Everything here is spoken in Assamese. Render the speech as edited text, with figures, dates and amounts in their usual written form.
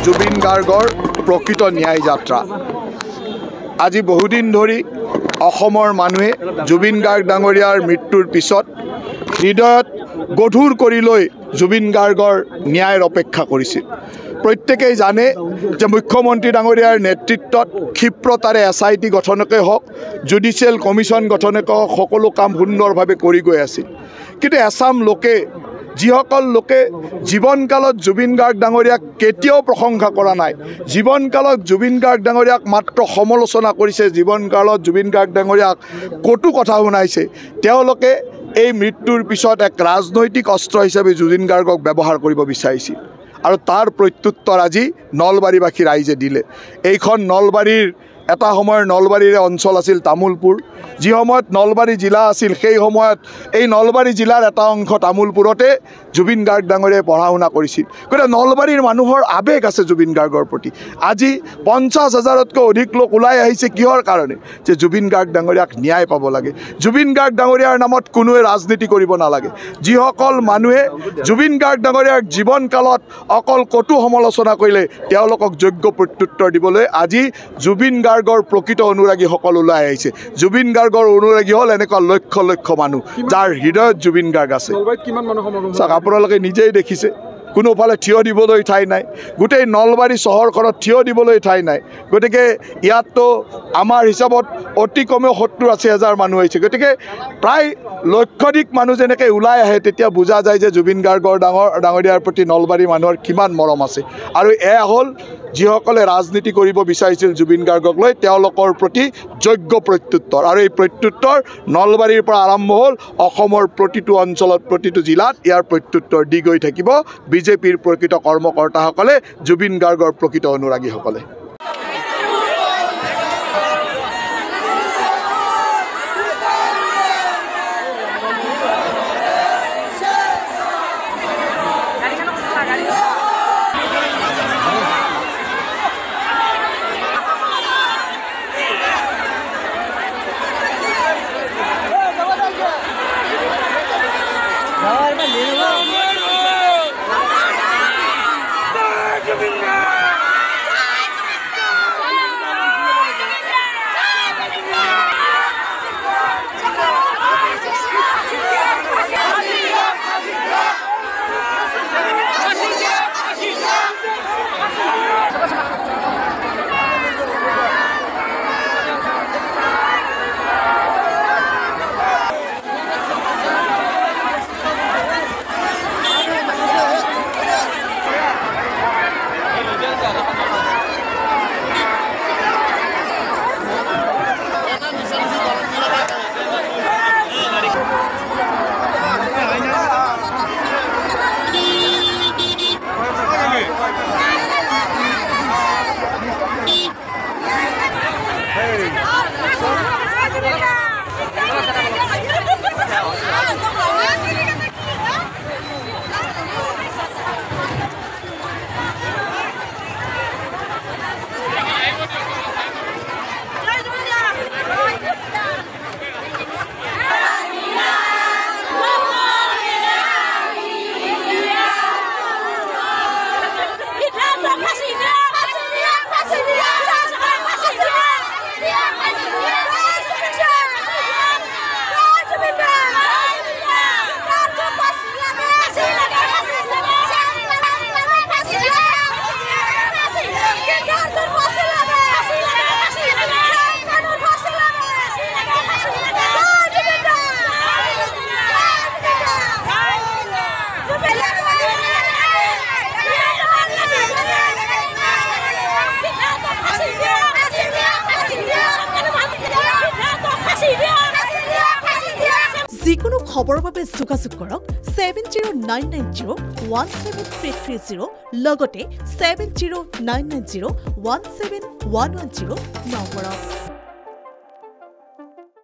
জুবিন গাৰ্গৰ প্ৰকৃত ন্যায় যাত্ৰা। আজি বহুদিন ধৰি অসমৰ মানুহে জুবিন গাৰ্গ ডাঙৰীয়াৰ মৃত্যুৰ পিছত হৃদয়ত গধুৰ কৰি লৈ জুবিন গাৰ্গৰ ন্যায়ৰ অপেক্ষা কৰিছিল। প্ৰত্যেকেই জানে যে মুখ্যমন্ত্ৰী ডাঙৰীয়াৰ নেতৃত্বত ক্ষিপ্ৰতাৰে SIT গঠনকে হওক, জুডিচিয়েল কমিশ্যন গঠনকে হওক, সকলো কাম সুন্দৰভাৱে কৰি গৈ আছিল। কিন্তু এছাম লোকে, যিসকল লোকে জীৱনকালত জুবিন গাৰ্গ ডাঙৰীয়াক কেতিয়াও প্ৰশংসা কৰা নাই, জীৱনকালত জুবিন গাৰ্গ ডাঙৰীয়াক মাত্ৰ সমালোচনা কৰিছে, জীৱনকালত জুবিন গাৰ্গ ডাঙৰীয়াক কটু কথা শুনাইছে, তেওঁলোকে এই মৃত্যুৰ পিছত এক ৰাজনৈতিক অস্ত্ৰ হিচাপে জুবিন গাৰ্গক ব্যৱহাৰ কৰিব বিচাৰিছিল। আৰু তাৰ প্ৰত্যুত্তৰ আজি নলবাৰীবাসী ৰাইজে দিলে। এইখন নলবাৰীৰ এটা সময়ৰ নলবাৰীৰে অঞ্চল আছিল তামোলপুৰ। যি সময়ত নলবাৰী জিলা আছিল, সেই সময়ত এই নলবাৰী জিলাৰ এটা অংশ তামোলপুৰতে জুবিন গাৰ্গ ডাঙৰীয়াই পঢ়া শুনা কৰিছিল। গতিকে নলবাৰীৰ মানুহৰ আৱেগ আছে জুবিন গাৰ্গৰ প্ৰতি। আজি 50,000তকৈ অধিক লোক ওলাই আহিছে কিহৰ কাৰণে? যে জুবিন গাৰ্গ ডাঙৰীয়াক ন্যায় পাব লাগে, জুবিন গাৰ্গ ডাঙৰীয়াৰ নামত কোনোৱে ৰাজনীতি কৰিব নালাগে। যিসকল মানুহে জুবিন গাৰ্গ ডাঙৰীয়াৰ জীৱনকালত অকল কটু সমালোচনা কৰিলে, তেওঁলোকক যোগ্য প্ৰত্যুত্তৰ দিবলৈ আজি জুবিন গাৰ্গৰ প্ৰকৃত অনুৰাগীসকল ওলাই আহিছে। জুবিন গাৰ্গৰ অনুৰাগী হ'ল এনেকুৱা লক্ষ লক্ষ মানুহ, যাৰ হৃদয়ত জুবিন গাৰ্গ আছে। চাওক, আপোনালোকে নিজেই দেখিছে, কোনোফালে থিয় দিবলৈ ঠাই নাই, গোটেই নলবাৰী চহৰখনত থিয় দিবলৈ ঠাই নাই। গতিকে ইয়াততো আমাৰ হিচাপত অতি কমেও 70-80,000 মানুহ আহিছে। গতিকে প্ৰায় লক্ষাধিক মানুহ যেনেকৈ ওলাই আহে, তেতিয়া বুজা যায় যে জুবিন গাৰ্গৰ ডাঙৰীয়াৰ প্ৰতি নলবাৰী মানুহৰ কিমান মৰম আছে। আৰু এয়া হ'ল যিসকলে ৰাজনীতি কৰিব বিচাৰিছিল জুবিন গাৰ্গক লৈ, তেওঁলোকৰ প্ৰতি যোগ্য প্ৰত্যুত্তৰ। আৰু এই প্ৰত্যুত্তৰ নলবাৰীৰ পৰা আৰম্ভ হ'ল, অসমৰ প্ৰতিটো অঞ্চলত, প্ৰতিটো জিলাত ইয়াৰ প্ৰত্যুত্তৰ দি গৈ থাকিব বিজেপিৰ প্ৰকৃত কৰ্মকৰ্তাসকলে, জুবিন গাৰ্গৰ প্ৰকৃত অনুৰাগীসকলে। যিকোনো খবৰৰ বাবে যোগাযোগ কৰক 7099017330 লগতে 7099017110 নম্বৰত।